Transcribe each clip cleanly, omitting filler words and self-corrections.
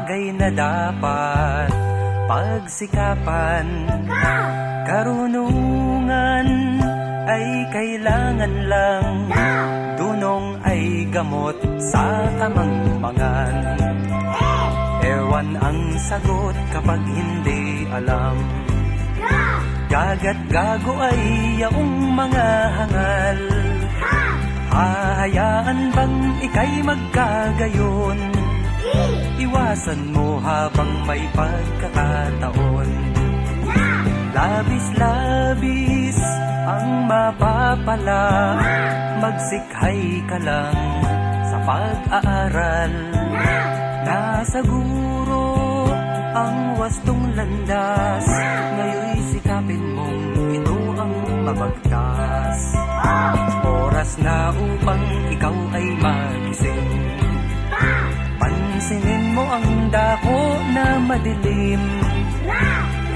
bagay na dapat pagsikapan. Karunungan ay kailangan lang, dunong ay gamot sa kamangmangan. Ewan ang sagot kapag hindi alam, gaga't gago ay yaong mga hangal. Hahayaan bang ika'y magkagayon? Iwasan mo habang may pagkakataon. Labis-labis ang mapapala, magsikhay ka lang sa pag-aaral. Nasa guro ang wastong landas, ngayon'y sikapin mong ito ang mabagtas. Oras na upang ikaw ay magising, pansinin mo ang dako na madilim.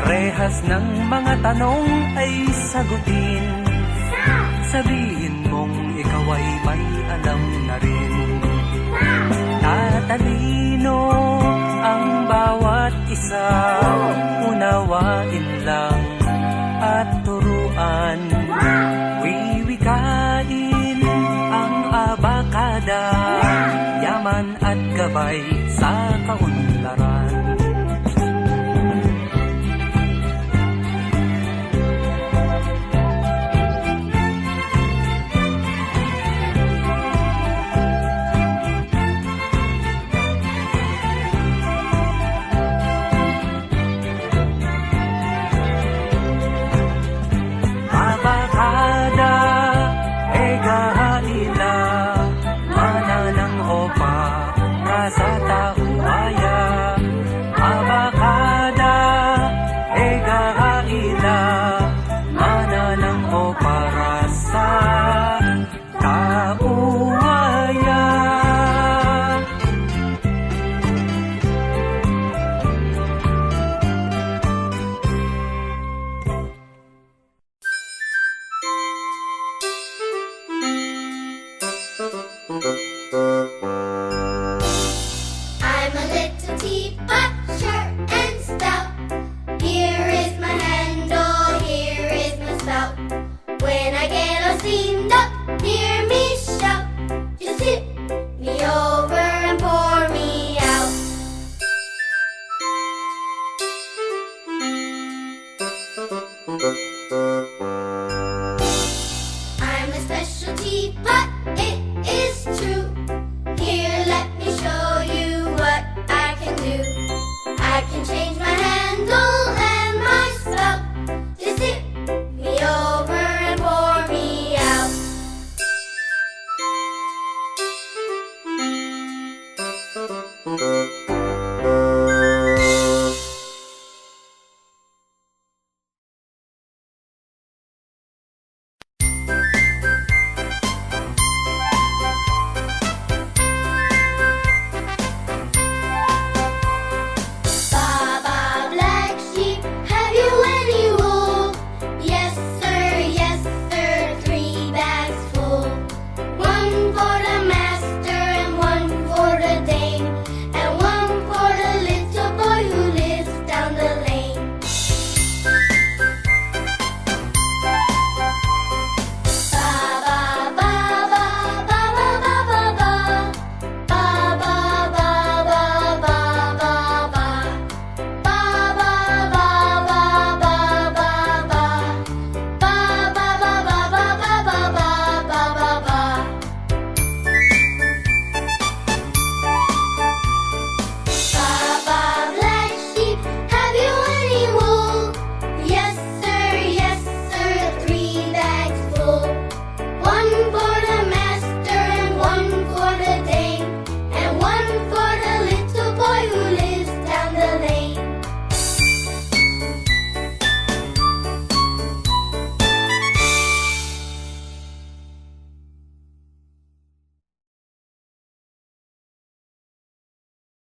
Rehas ng mga tanong ay sagutin, sabihin mong ikaw ay may alam na rin. Tatalino ang bawat isa, unawain lang at turuan. Wiwikain ang abakada, yaman at gabay sa kaunlaran. Sa tauaya, abakada, egahaila, mananang o para sa tauaya.